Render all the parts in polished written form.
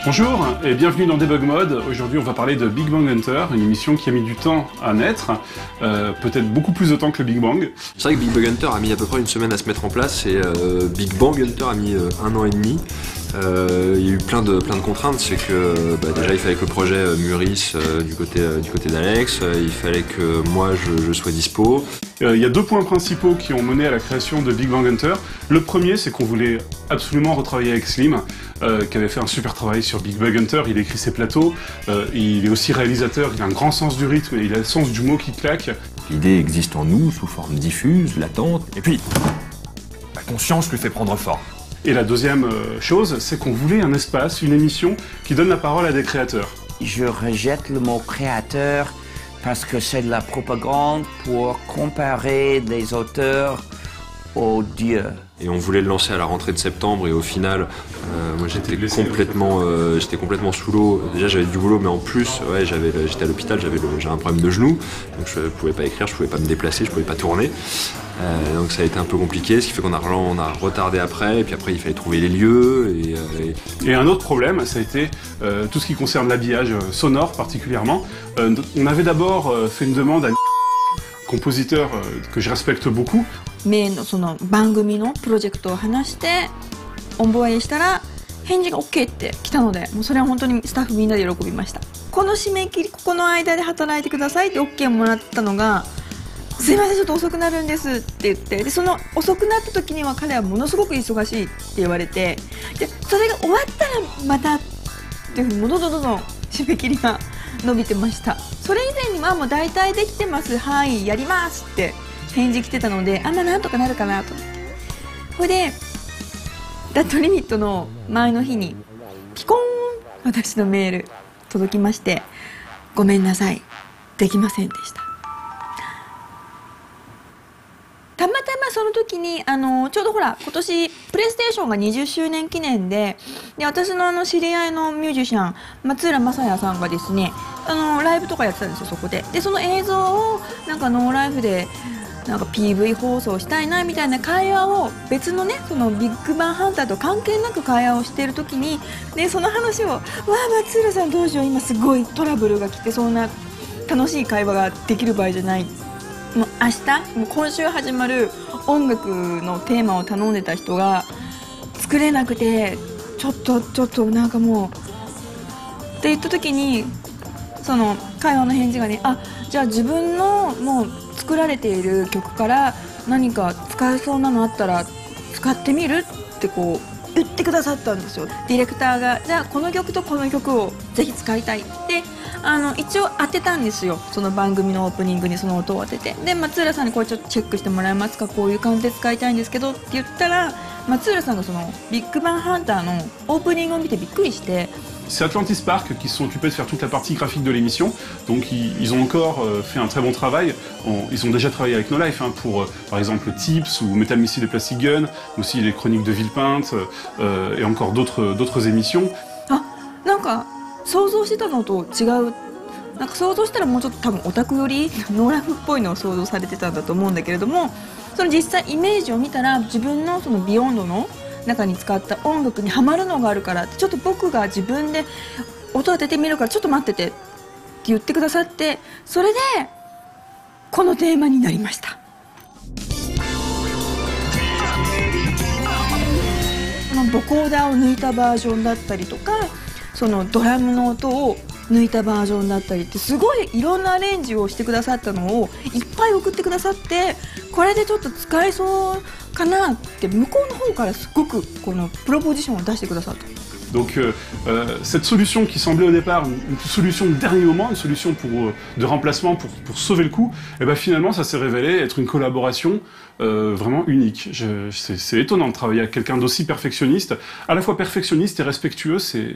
Bonjour et bienvenue dans Debug Mode. Aujourd'hui on va parler de Big Bang Hunter, une émission qui a mis du temps à naître, peut-être beaucoup plus de temps que le Big Bang. C'est vrai que Big Bang Hunter a mis à peu près une semaine à se mettre en place et Big Bang Hunter a mis 1 an et demi. Il y a eu plein de contraintes, c'est que déjà il fallait que le projet mûrisse du côté d'Alex, il fallait que moi je sois dispo. Il y a deux points principaux qui ont mené à la création de Big Bang Hunter. Le premier, c'est qu'on voulait absolument retravailler avec Slim, qui avait fait un super travail sur Big Bang Hunter. Il écrit ses plateaux, il est aussi réalisateur, il a un grand sens du rythme et il a le sens du mot qui claque. L'idée existe en nous sous forme diffuse, latente, et puis la conscience lui fait prendre forme. Et la deuxième chose, c'est qu'on voulait un espace, une émission qui donne la parole à des créateurs. Je rejette le mot créateur parce que c'est de la propagande pour comparer des auteurs aux dieux. Et on voulait le lancer à la rentrée de septembre et au final, moi j'étais complètement sous l'eau. Déjà j'avais du boulot mais en plus j'étais à l'hôpital, j'avais un problème de genou, donc je pouvais pas écrire, je pouvais pas me déplacer, je pouvais pas tourner. Donc ça a été un peu compliqué, ce qui fait qu'on a retardé après, et puis après il fallait trouver les lieux. Et un autre problème, ça a été tout ce qui concerne l'habillage sonore particulièrement. On avait d'abord fait une demande à un compositeur que je respecte beaucoup. 名のその番組のプロジェクトを話してオンボワイしたら返事が OK って来たので、もうそれは本当にスタッフみんなで喜びました。この締め切りここの間で働いてくださいって OK もらったのが、すいませんちょっと遅くなるんですって言って、でその遅くなった時には彼はものすごく忙しいって言われて、でそれが終わったらまたっていうふうにどんどん締め切りが伸びてました。それ以前にはもう大体できてます、はいやりますって返事来てたので、まあなんとかなるかなと。それでラットリミットの前の日にピコーン私のメール届きまして、ごめんなさいできませんでした。たまたまその時にちょうどほら今年プレイステーションが20周年記念で、私の知り合いのミュージシャン松浦正也さんがですねライブとかやってたんですよ、そこで。でその映像をなんかノーライフでなんか PV 放送したいなみたいな会話を別のね、そのビッグバンハンターと関係なく会話をしている時に、でその話を「わあ松浦さんどうしよう今すごいトラブルが来てそんな楽しい会話ができる場合じゃない」もう明日もう今週始まる音楽のテーマを頼んでた人が作れなくてちょっとなんかもうって言った時に、その会話の返事がね、じゃあ自分のもう作られている曲から何か使えそうなのあったら使ってみるってこう言ってくださったんですよ。ディレクターがじゃあこの曲とこの曲をぜひ使いたいって一応当てたんですよ、その番組のオープニングにその音を当てて。で松浦さんにこれちょっとチェックしてもらえますか、こういう感じで使いたいんですけどって言ったら、松浦さんがそのビッグバンハンターのオープニングを見てびっくりして。C'est Atlantis Park qui se sont occupés de faire toute la partie graphique de l'émission, donc ils ont encore fait un très bon travail. Ils ont déjà travaillé avec No Life pour par exemple Tips ou Metal Missile et Plastic Gun, aussi les chroniques de Villepinte et encore d'autres émissions. なんか想像してたのと違う。なんか想像したらもうちょっと多分オタクよりノーライフっぽいのを想像されてたんだと思うんだけれども、その実際イメージを見たら自分のそのビヨンドの中に使った音楽にハマるのがあるから、ちょっと僕が自分で音当ててみるからちょっと待っててって言ってくださって、それでこのテーマになりました。そのボコーダーを抜いたバージョンだったりとか、そのドラムの音を抜いたバージョンだったりってすごいいろんなアレンジをしてくださったのをいっぱい送ってくださって、これでちょっと使えそうかなって向こうの方からすごくこのプロポジションを出してくださった。Donc cette solution qui semblait au départ une solution de dernier moment, une solution de remplacement pour sauver le coup, et ben finalement ça s'est révélé être une collaboration vraiment unique. C'est étonnant de travailler avec quelqu'un d'aussi perfectionniste, à la fois perfectionniste et respectueux, c'est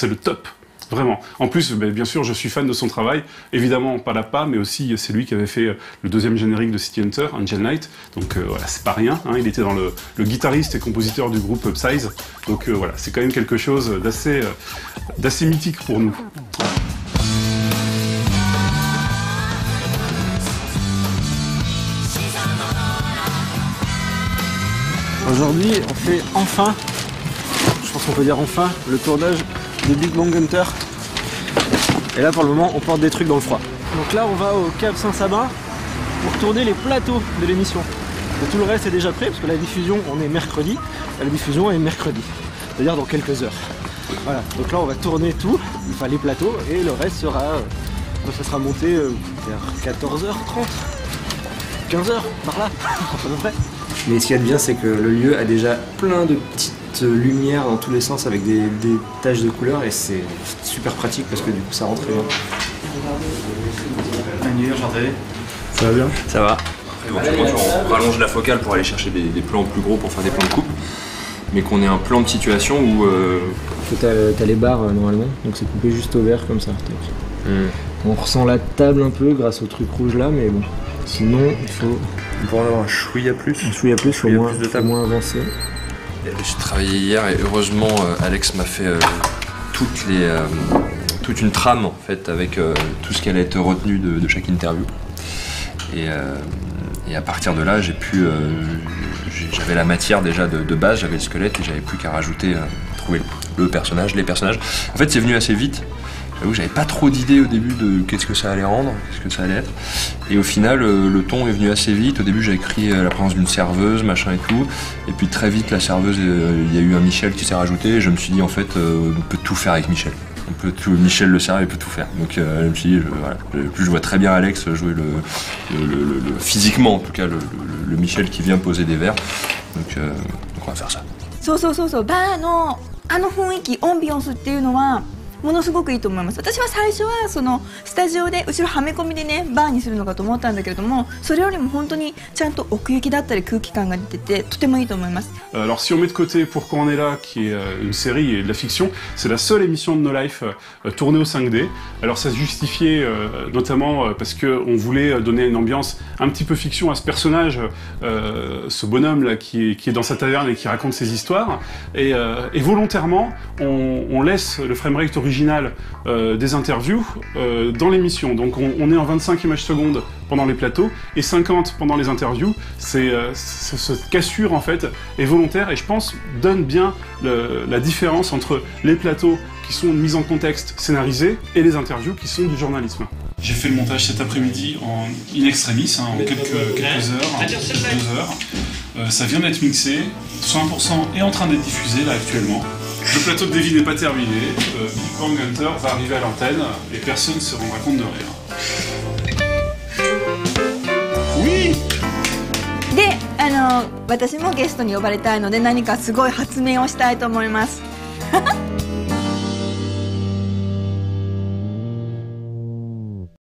le top. Vraiment. En plus, bien sûr, je suis fan de son travail. Évidemment, pas la pas, mais aussi c'est lui qui avait fait le deuxième générique de City Hunter, Angel Knight. Donc voilà, c'est pas rien. Hein. Il était dans le guitariste et compositeur du groupe Upsize. Donc voilà, c'est quand même quelque chose d'assez mythique pour nous. Aujourd'hui, on fait enfin, je pense qu'on peut dire enfin, le tournage de Big Bang Hunter. Et là, pour le moment, on porte des trucs dans le froid. Donc là, on va au Cap Saint-Sabin pour tourner les plateaux de l'émission. Et tout le reste est déjà prêt, parce que la diffusion, on est mercredi. La diffusion est mercredi, c'est-à-dire dans quelques heures. Voilà, donc là, on va tourner tout, enfin les plateaux, et le reste sera, ça sera monté vers 14h30. 15h, par là, à peu près. Mais ce qu'il y a de bien, c'est que le lieu a déjà plein de petites lumières dans tous les sens avec des taches de couleurs et c'est super pratique parce que du coup ça rentre très bien. Enchanté. Ça va bien? Ça va. Éventuellement, on rallonge la focale pour aller chercher des plans plus gros pour faire des plans de coupe. Mais qu'on ait un plan de situation où... T'as les barres normalement, donc c'est coupé juste au vert comme ça. On ressent la table un peu grâce au truc rouge là, mais bon. Sinon, il faut... On pourrait en avoir un chouïa plus. Un chouïa plus, faut moins avancer. J'ai travaillé hier et heureusement Alex m'a fait toute une trame en fait avec tout ce qui allait être retenu de chaque interview. Et à partir de là, j'avais la matière déjà de base, j'avais le squelette et j'avais plus qu'à rajouter, trouver les personnages. En fait, c'est venu assez vite. J'avoue que j'avais pas trop d'idées au début de qu'est-ce que ça allait rendre, qu'est-ce que ça allait être. Et au final, le ton est venu assez vite. Au début, j'ai écrit la présence d'une serveuse, machin et tout. Et puis très vite, la serveuse, il y a eu un Michel qui s'est rajouté. Et je me suis dit, en fait, on peut tout faire avec Michel. Michel le serve, il peut tout faire. Donc je me suis dit, voilà. Plus je vois très bien Alex jouer physiquement, en tout cas, le Michel qui vient poser des verres. Donc on va faire ça. そうそうそうそう、バーのあの雰囲気、アンビアンスっていうのはものすごくいいと思います。私は最初はそのスタジオで後ろはめ込みでねバーにするのかと思ったんだけれども、それよりも本当にちゃんと奥行きだったり空気感が出ててとてもいいと思います。Alors si on met de côté Pourquoi on est là, qui est une série et de la fiction, c'est la seule émission de No Life tournée au 5D. Alors ça se justifiait notamment parce que on voulait donner une ambiance un petit peu fiction à ce personnage, ce bonhomme là qui est dans sa taverne et qui raconte ses histoires. Et volontairement, on laisse le framerate original des interviews dans l'émission. Donc on est en 25 images secondes pendant les plateaux et 50 pendant les interviews. Cette cassure en fait est volontaire et je pense donne bien la différence entre les plateaux qui sont une mise en contexte scénarisée et les interviews qui sont du journalisme. J'ai fait le montage cet après-midi en in extremis, en quelques heures, 2 heures. Ça vient d'être mixé, 100% est en train d'être diffusé là actuellement. Le plateau de Davy n'est pas terminé, Big Bang Hunter va arriver à l'antenne et personne ne se rendra compte de rien. Oui! で、私もゲストに呼ばれたいので何かすごい発明をしたいと思います。